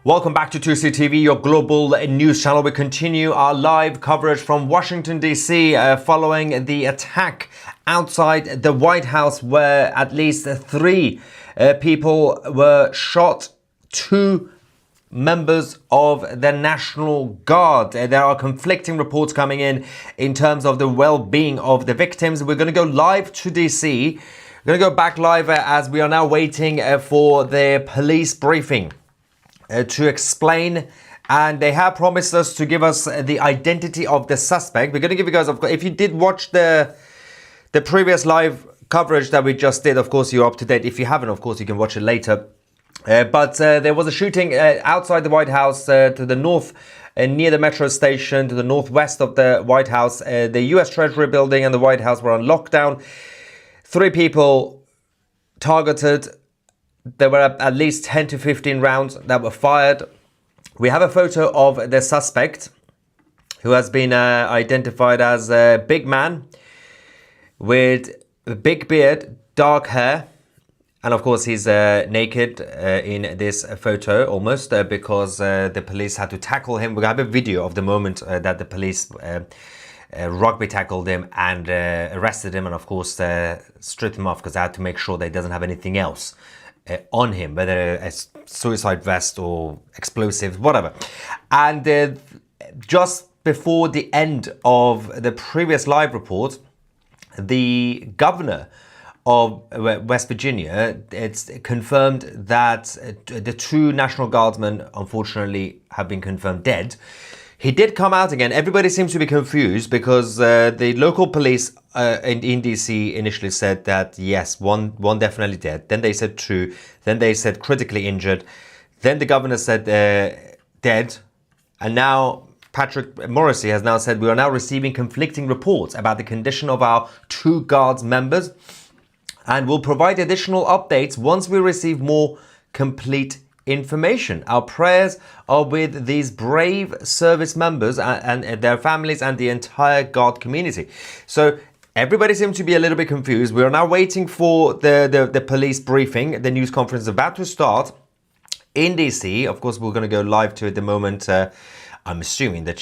Welcome back to 2C TV, your global news channel. We continue our live coverage from Washington, D.C. Following the attack outside the White House, where at least 3 people were shot, 2 members of the National Guard. There are conflicting reports coming in terms of the well-being of the victims. We're going to go live to DC. We're going to go back live as we are now waiting for the police briefing to explain, and they have promised us to give us the identity of the suspect. We're going to give you guys, if you did watch the previous live coverage that we just did, of course you're up to date. If you haven't, of course you can watch it later. But there was a shooting outside the White House to the north, near the metro station, to the northwest of the White House. The US Treasury building and the White House were on lockdown. 3 people targeted. There were at least 10 to 15 rounds that were fired. We have a photo of the suspect, who has been identified as a big man with a big beard, dark hair. And of course, he's naked in this photo almost because the police had to tackle him. We have a video of the moment that the police rugby tackled him and arrested him, and of course stripped him off because they had to make sure that he doesn't have anything else on him, whether a suicide vest or explosives, whatever. And just before the end of the previous live report, the governor of West Virginia, it's confirmed that the 2 National Guardsmen, unfortunately, have been confirmed dead. He did come out again. Everybody seems to be confused because the local police in DC initially said that yes, one definitely dead. Then they said 2. Then they said critically injured. Then the governor said dead. And now Patrick Morrisey has now said we are now receiving conflicting reports about the condition of our 2 Guards members, and we'll provide additional updates once we receive more complete information. Our prayers are with these brave service members and their families and the entire Guard community. So everybody seems to be a little bit confused. We are now waiting for the police briefing. The news conference is about to start in DC. Of course, we're going to go live to it the moment. I'm assuming the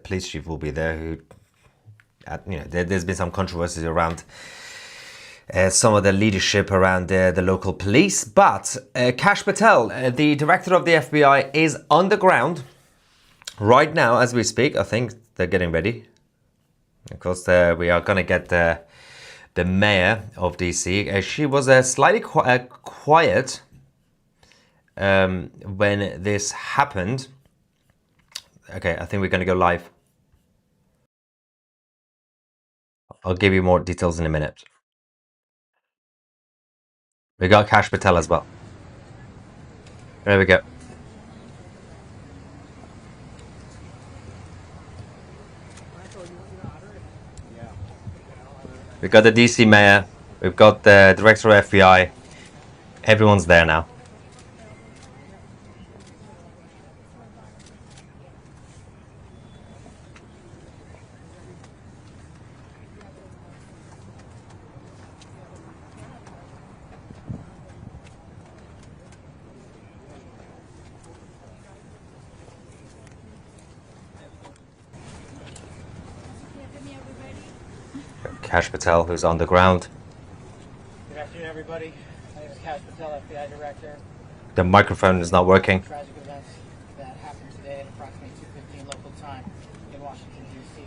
police chief will be there. Who, there's been some controversies around some of the leadership around the local police. But Kash Patel, the director of the FBI, is on the ground right now as we speak. I think they're getting ready. Of course, we are going to get the mayor of DC. She was slightly quiet when this happened. Okay, I think we're going to go live. I'll give you more details in a minute. We got Kash Patel as well. There we go. We've got the DC mayor. We've got the director of FBI. Everyone's there now. Kash Patel, who's on the ground. Good afternoon, everybody. My name is Kash Patel, FBI Director. The microphone is not working. Tragic events that happened today at approximately 2:15 local time in Washington, D.C.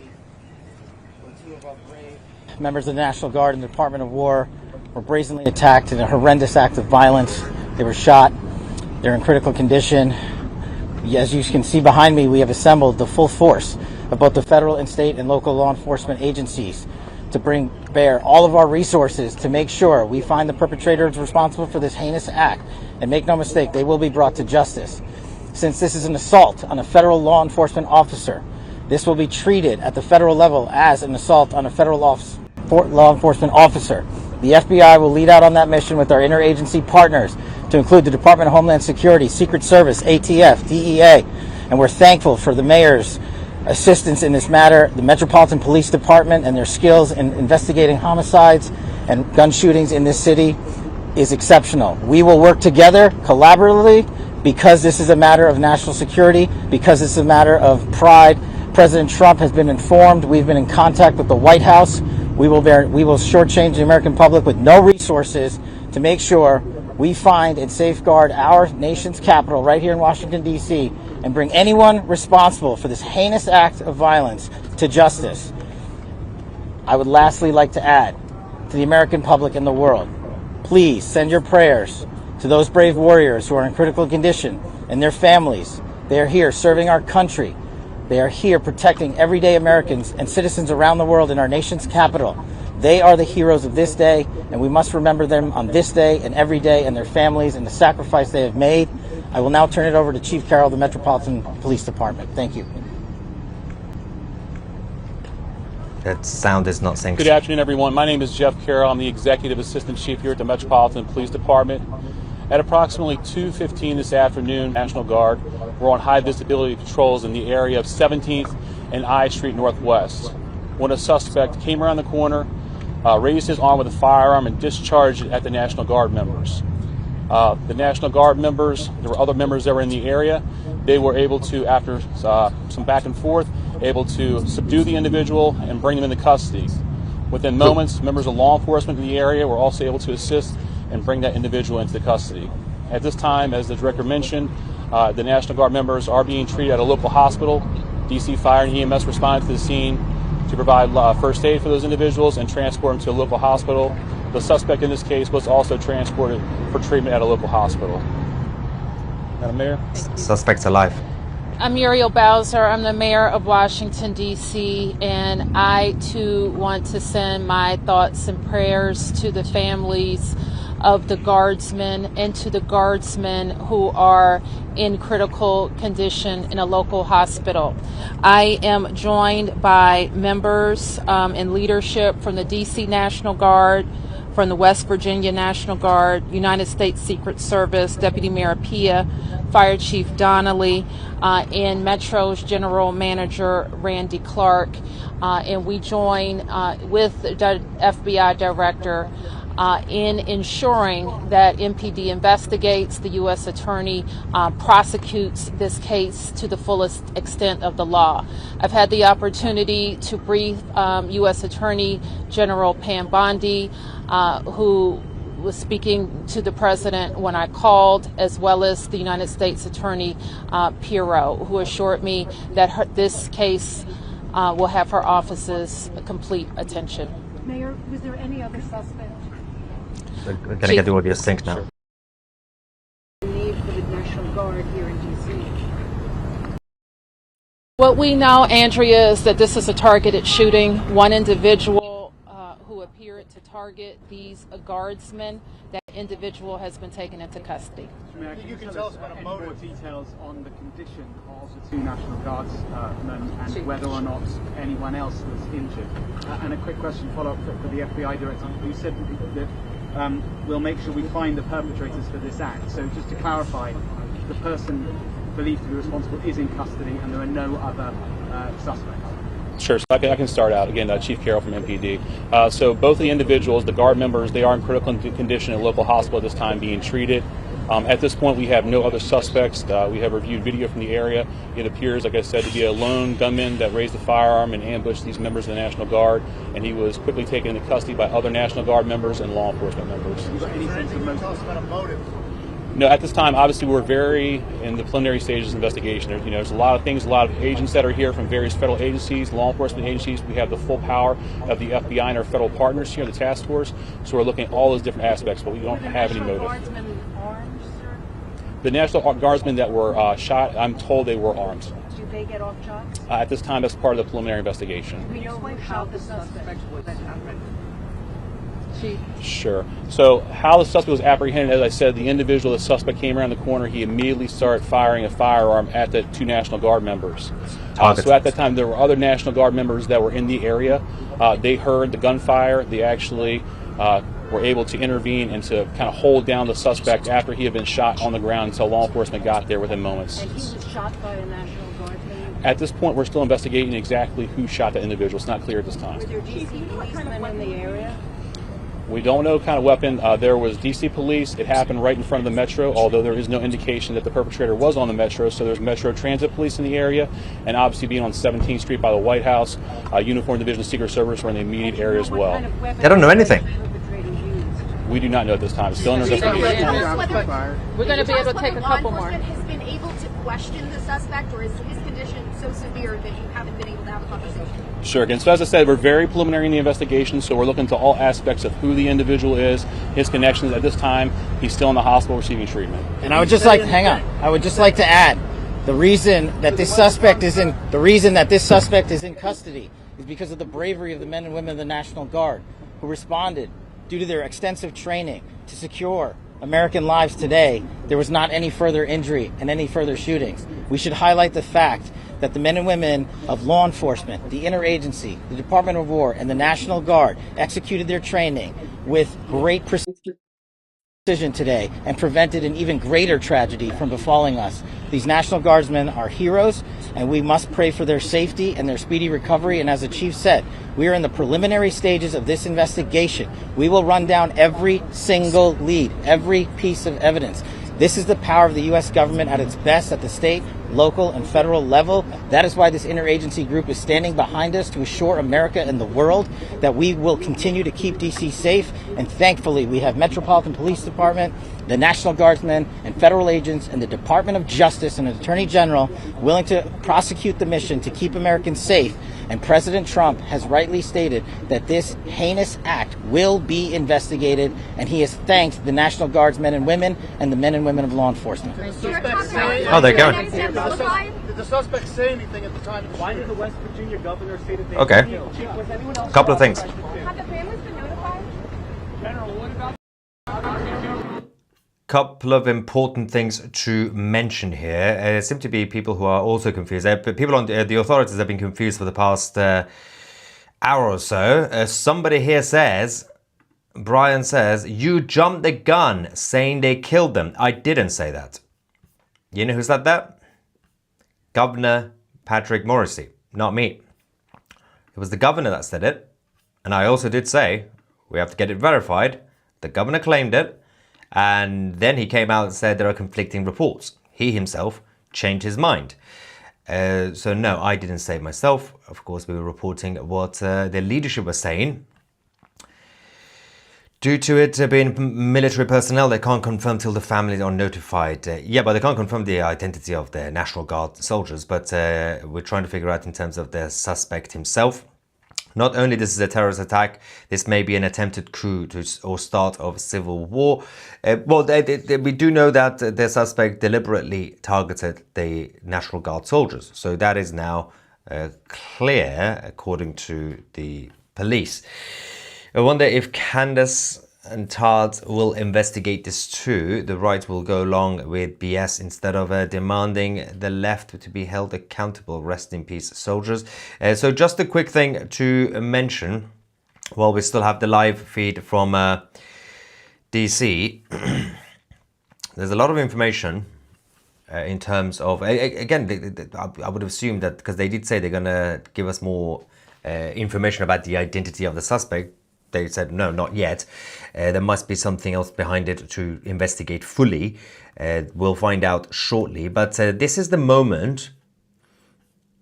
where 2 of our brave members of the National Guard and the Department of War were brazenly attacked in a horrendous act of violence. They were shot. They're in critical condition. As you can see behind me, we have assembled the full force of both the federal and state and local law enforcement agencies to bring bear all of our resources to make sure we find the perpetrators responsible for this heinous act. And make no mistake, they will be brought to justice. Since this is an assault on a federal law enforcement officer, this will be treated at the federal level as an assault on a federal law enforcement officer. The FBI will lead out on that mission with our interagency partners, to include the Department of Homeland Security, Secret Service, ATF, DEA, and we're thankful for the mayor's assistance in this matter, the Metropolitan Police Department and their skills in investigating homicides, and gun shootings in this city is exceptional. We will work together collaboratively because this is a matter of national security, because this is a matter of pride. President Trump has been informed. We've been in contact with the White House. We will shortchange the American public with no resources to make sure we find and safeguard our nation's capital right here in Washington, D.C., and bring anyone responsible for this heinous act of violence to justice. I would lastly like to add to the American public and the world, please send your prayers to those brave warriors who are in critical condition and their families. They are here serving our country. They are here protecting everyday Americans and citizens around the world in our nation's capital. They are the heroes of this day, and we must remember them on this day and every day, and their families and the sacrifice they have made. I will now turn it over to Chief Carroll of the Metropolitan Police Department. Thank you. That sound is not synced. Good afternoon, everyone. My name is Jeff Carroll. I'm the Executive Assistant Chief here at the Metropolitan Police Department. At approximately 2:15 this afternoon, National Guard were on high visibility patrols in the area of 17th and I Street Northwest when a suspect came around the corner, raised his arm with a firearm, and discharged it at the National Guard members. The National Guard members, there were other members that were in the area. They were able to, after some back and forth, able to subdue the individual and bring them into custody. Within moments, members of law enforcement in the area were also able to assist and bring that individual into custody. At this time, as the director mentioned, the National Guard members are being treated at a local hospital. DC Fire and EMS responded to the scene to provide first aid for those individuals and transport them to a local hospital. The suspect in this case was also transported for treatment at a local hospital. Madam Mayor? Suspect's alive. I'm Muriel Bowser. I'm the mayor of Washington, D.C., and I, too, want to send my thoughts and prayers to the families of the guardsmen and to the guardsmen who are in critical condition in a local hospital. I am joined by members and leadership from the D.C. National Guard, from the West Virginia National Guard, United States Secret Service, Deputy Mayor Pia, Fire Chief Donnelly, and Metro's General Manager Randy Clark. And we join with the FBI Director in ensuring that MPD investigates, the U.S. Attorney prosecutes this case to the fullest extent of the law. I've had the opportunity to brief U.S. Attorney General Pam Bondi, who was speaking to the president when I called, as well as the United States Attorney Pirro, who assured me that this case will have her office's complete attention. Mayor, was there any other suspect? We're going to get the audio synced now. Need for the National Guard here in D.C. What we know, Andrea, is that this is a targeted shooting. One individual who appeared to target these guardsmen, that individual has been taken into custody. Mayor, can you tell us about more details on the condition of the two National Guardsmen and whether or not anyone else was injured? And a quick question follow-up for the FBI Director, who said that we'll make sure we find the perpetrators for this act. So just to clarify, the person believed to be responsible is in custody and there are no other suspects. Sure, so I can start out. Again, Chief Carroll from MPD. So both the individuals, the Guard members, they are in critical condition at a local hospital at this time being treated. At this point, we have no other suspects. We have reviewed video from the area. It appears, like I said, to be a lone gunman that raised the firearm and ambushed these members of the National Guard, and he was quickly taken into custody by other National Guard members and law enforcement members. Have you got any sense of motive? Tell us about a motive. No, at this time, obviously, we're very in the preliminary stages of investigation. There's a lot of things, a lot of agents that are here from various federal agencies, law enforcement agencies. We have the full power of the FBI and our federal partners here, the task force. So we're looking at all those different aspects, but we don't have any motive. Guardsmen armed, sir? The National Guardsmen that were shot, I'm told they were armed. Did they get off shots? At this time, that's part of the preliminary investigation. We know how the suspect was apprehended. Sure. So how the suspect was apprehended, as I said, the individual, the suspect came around the corner. He immediately started firing a firearm at the two National Guard members. So at that time, there were other National Guard members that were in the area. They heard the gunfire. They actually were able to intervene and to kind of hold down the suspect after he had been shot on the ground until law enforcement got there within moments. And he was shot by a National Guardsman? At this point, we're still investigating exactly who shot that individual. It's not clear at this time. Were there DC policemen in the area? We don't know what kind of weapon. There was DC police. It happened right in front of the Metro, although there is no indication that the perpetrator was on the Metro. So there's Metro Transit Police in the area, and obviously being on 17th Street by the White House, Uniform Division of Secret Service were in the immediate area as well. They don't know anything. We do not know at this time. It's still under investigation. We're going to be able to take a couple more. Has been able to question the suspect, or is his condition so severe that you haven't been able to have a conversation? Sure. Again, so as I said, we're very preliminary in the investigation, so we're looking into all aspects of who the individual is, his connections. At this time, he's still in the hospital receiving treatment. And I would just like, hang on. I would just like to add, the reason that this suspect is in custody is because of the bravery of the men and women of the National Guard who responded due to their extensive training to secure American lives today. There was not any further injury and any further shootings. We should highlight the fact that the men and women of law enforcement, the interagency, the Department of War, and the National Guard executed their training with great precision today and prevented an even greater tragedy from befalling us. These National Guardsmen are heroes, and we must pray for their safety and their speedy recovery. And as the chief said, we are in the preliminary stages of this investigation. We will run down every single lead, every piece of evidence. This is the power of the U.S. government at its best at the state, local, and federal level. That is why this interagency group is standing behind us to assure America and the world that we will continue to keep D.C. safe. And thankfully, we have Metropolitan Police Department, the National Guardsmen, and federal agents, and the Department of Justice and the Attorney General willing to prosecute the mission to keep Americans safe. And President Trump has rightly stated that this heinous act will be investigated, and he has thanked the National Guardsmen and women and the men and women of law enforcement. Oh, they're going. Did the suspect say anything at the time? Why did the West Virginia governor say that they Okay. Chief, was anyone else? Couple of things. Have the families been notified? General, what about Couple of important things to mention here. There seem to be people who are also confused. People on the authorities have been confused for the past hour or so. Somebody here says, Brian says, you jumped the gun saying they killed them. I didn't say that. You know who said that? Governor Patrick Morrissey, not me. It was the governor that said it. And I also did say, we have to get it verified. The governor claimed it. And then he came out and said there are conflicting reports. He himself changed his mind. So no, I didn't say it myself. Of course, we were reporting what the leadership was saying. Due to it being military personnel, they can't confirm till the families are notified. Yeah, but they can't confirm the identity of the National Guard soldiers. But we're trying to figure out in terms of the suspect himself. Not only this is a terrorist attack, this may be an attempted coup or start of civil war. We do know that the suspect deliberately targeted the National Guard soldiers. So that is now clear, according to the police. I wonder if Candace and Todd will investigate this too. The right will go along with BS instead of demanding the left to be held accountable. Rest in peace, soldiers. So just a quick thing to mention while we still have the live feed from DC. There's a lot of information in terms of, again, I would assume that because they did say they're going to give us more information about the identity of the suspect. They said, no, not yet. There must be something else behind it to investigate fully. We'll find out shortly. But this is the moment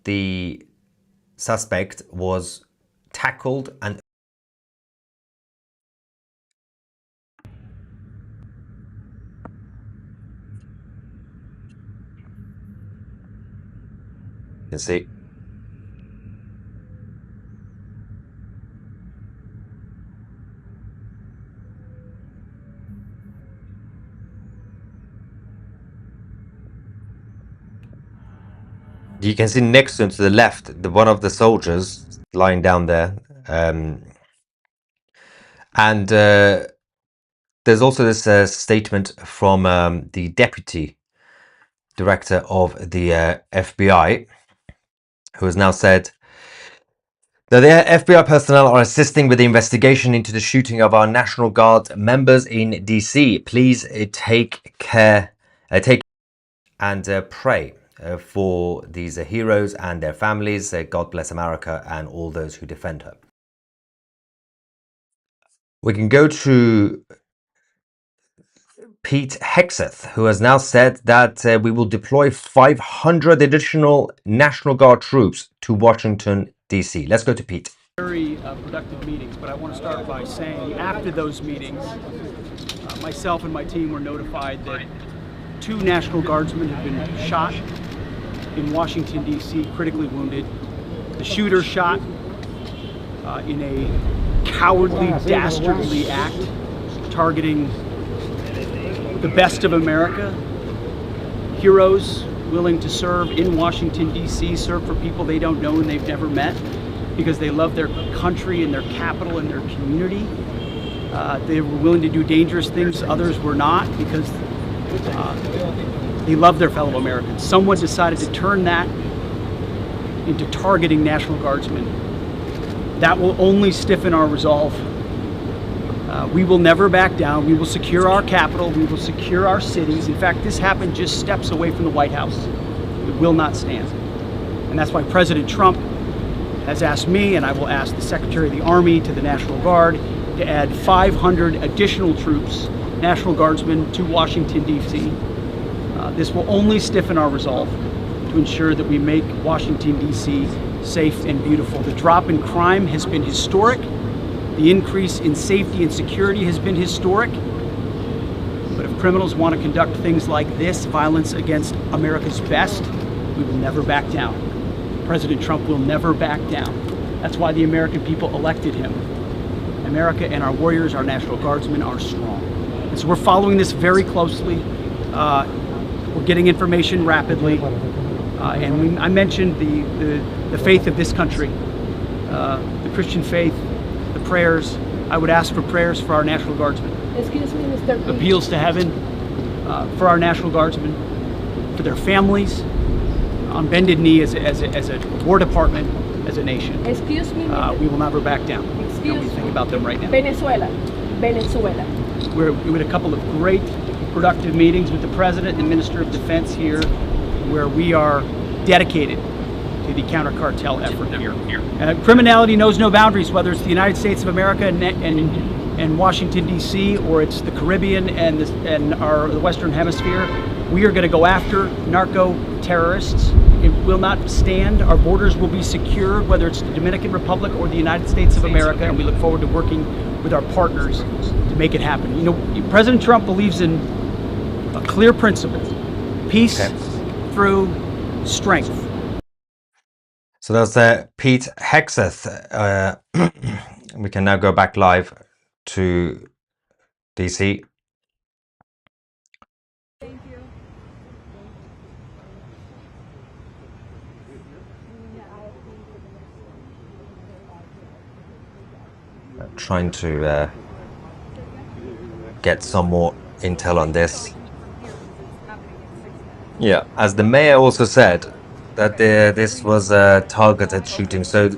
the suspect was tackled and you can see. You can see next to him to the left, one of the soldiers lying down there. And there's also this statement from the deputy director of the FBI, who has now said that the FBI personnel are assisting with the investigation into the shooting of our National Guard members in DC. Please take care, and pray for these heroes and their families. God bless America and all those who defend her. we can go to Pete Hegseth, who has now said that we will deploy 500 additional National Guard troops to Washington, D.C. Let's go to Pete. Very productive meetings, but I want to start by saying after those meetings, myself and my team were notified that 2 National Guardsmen have been shot in Washington, D.C., critically wounded. The shooter shot in a cowardly, dastardly act targeting the best of America, heroes willing to serve in Washington, D.C., serve for people they don't know and they've never met because they love their country and their capital and their community. They were willing to do dangerous things, others were not, because they love their fellow Americans. Someone decided to turn that into targeting National Guardsmen. That will only stiffen our resolve. We will never back down. We will secure our capital. We will secure our cities. In fact, this happened just steps away from the White House. It will not stand. And that's why President Trump has asked me, and I will ask the Secretary of the Army to the National Guard, to add 500 additional troops, National Guardsmen, to Washington, D.C. This will only stiffen our resolve to ensure that we make Washington, D.C. safe and beautiful. The drop in crime has been historic. The increase in safety and security has been historic. But if criminals want to conduct things like this, violence against America's best, we will never back down. President Trump will never back down. That's why the American people elected him. America and our warriors, our National Guardsmen, are strong. And so we're following this very closely. We're getting information rapidly. I mentioned the faith of this country, the Christian faith, the prayers. I would ask for prayers for our National Guardsmen. Excuse me, Mr. Pete. Appeals to heaven for our National Guardsmen, for their families, on bended knee as a War Department, as a nation. Excuse me, We will never back down. Excuse Don't we think about them right now. Venezuela. We had a couple of great, productive meetings with the President and Minister of Defense here, where we are dedicated to the counter-cartel effort here. Criminality knows no boundaries, whether it's the United States of America and Washington, D.C., or it's the Caribbean and the Western Hemisphere. We are going to go after narco-terrorists. It will not stand. Our borders will be secure, whether it's the Dominican Republic or the United States of America, and we look forward to working with our partners to make it happen. You know, President Trump believes in a clear principle: peace through strength. So that's Pete Hegseth. We can now go back live to DC. Thank you. Trying to get some more intel on this. Yeah, as the mayor also said, that this was a targeted shooting, so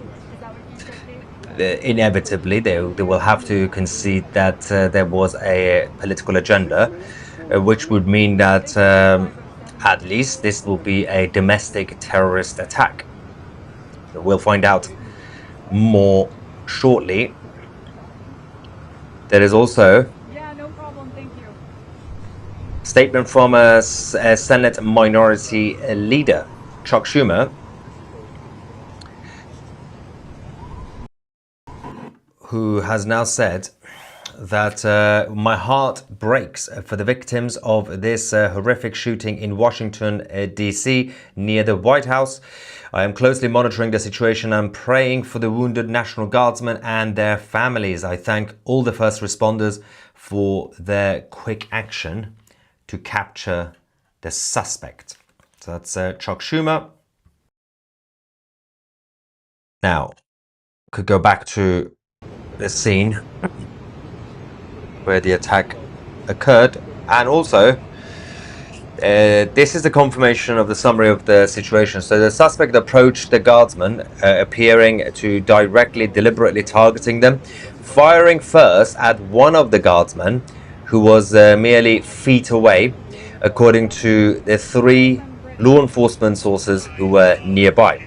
inevitably they will have to concede that there was a political agenda, which would mean that at least this will be a domestic terrorist attack. We'll find out more shortly. There is also statement from a Senate Minority Leader, Chuck Schumer, who has now said that my heart breaks for the victims of this horrific shooting in Washington, D.C., near the White House. I am closely monitoring the situation and praying for the wounded National Guardsmen and their families. I thank all the first responders for their quick action to capture the suspect. So that's Chuck Schumer. Now, could go back to the scene where the attack occurred, and also this is the confirmation of the summary of the situation. So the suspect approached the guardsmen, appearing to deliberately targeting them, firing first at one of the guardsmen who was merely feet away, according to the 3 law enforcement sources who were nearby.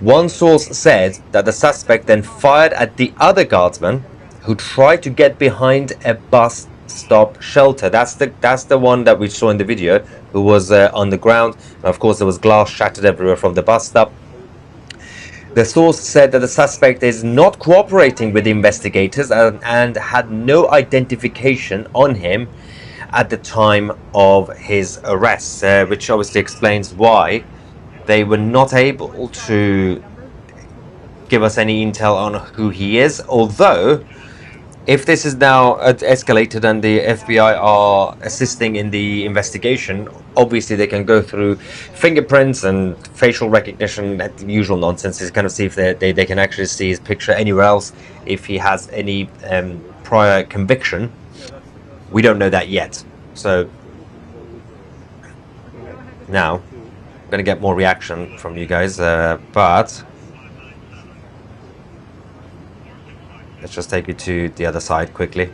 One source said that the suspect then fired at the other guardsman, who tried to get behind a bus stop shelter. That's the one that we saw in the video, who was on the ground. And of course, there was glass shattered everywhere from the bus stop. The source said that the suspect is not cooperating with the investigators and had no identification on him at the time of his arrest, which obviously explains why they were not able to give us any intel on who he is. Although, if this is now escalated and the FBI are assisting in the investigation, obviously they can go through fingerprints and facial recognition, that usual nonsense, to kind of see if they can actually see his picture anywhere else, if he has any prior conviction. We don't know that yet. So now I'm going to get more reaction from you guys, but let's just take you to the other side quickly.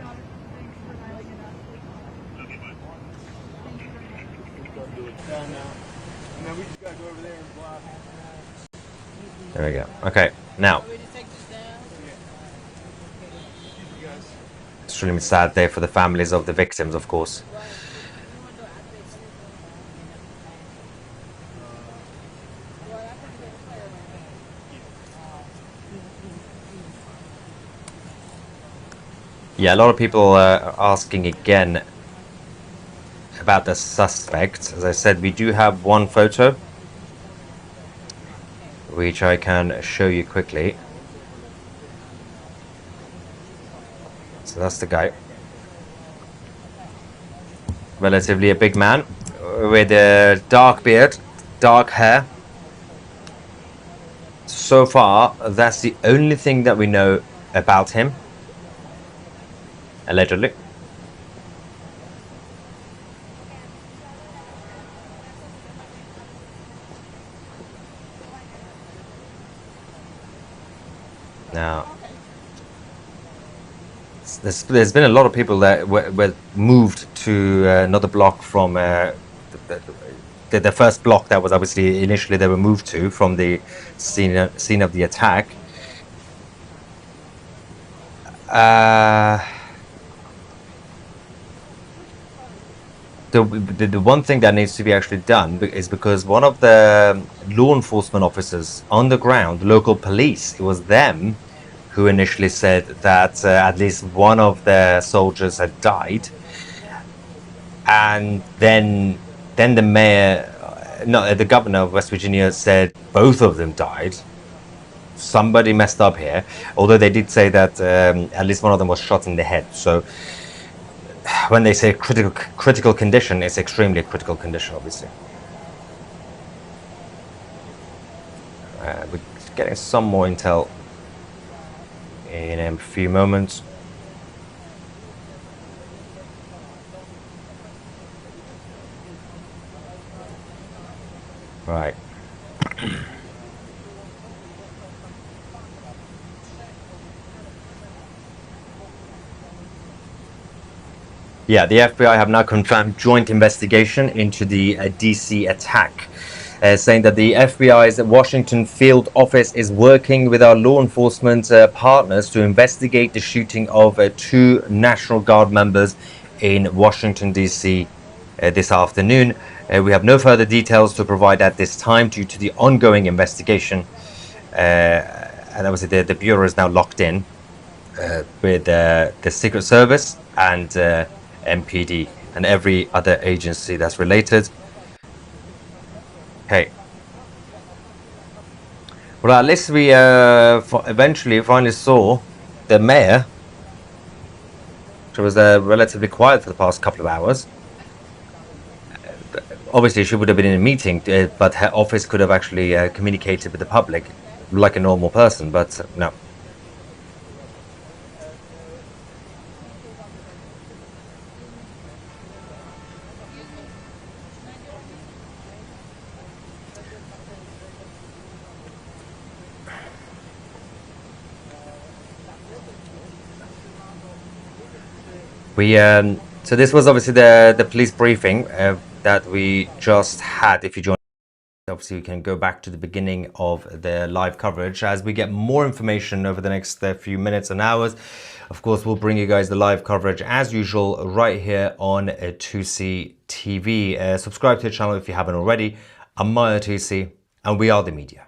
There we go. Okay, now. Extremely sad day for the families of the victims, of course. Yeah, a lot of people are asking again about the suspect. As I said, we do have one photo, which I can show you quickly. So that's the guy. Relatively a big man with a dark beard, dark hair. So far, that's the only thing that we know about him. Allegedly. Now, there's been a lot of people that were moved to another block from the first block that was obviously initially they were moved to from the scene of the attack. The one thing that needs to be actually done is because one of the law enforcement officers on the ground, local police, it was them who initially said that at least one of the soldiers had died, and then the mayor, no, the governor of West Virginia said both of them died. Somebody messed up here, although they did say that at least one of them was shot in the head. So when they say critical condition, it's extremely critical condition, obviously. We're getting some more intel in a few moments. Right. Yeah, the FBI have now confirmed joint investigation into the DC attack, saying that the FBI's Washington field office is working with our law enforcement partners to investigate the shooting of 2 National Guard members in Washington, DC this afternoon. We have no further details to provide at this time due to the ongoing investigation. And obviously the Bureau is now locked in with the Secret Service and MPD and every other agency that's related. Okay. Well, at least we eventually finally saw the mayor, which was relatively quiet for the past couple of hours. Obviously, she would have been in a meeting, but her office could have actually communicated with the public like a normal person, but no. So this was obviously the police briefing that we just had. If you joined Obviously, you can go back to the beginning of the live coverage as we get more information over the next few minutes and hours. Of course, we'll bring you guys the live coverage as usual right here on 2C TV. Subscribe to the channel if you haven't already. I'm Maya 2C, and we are the media.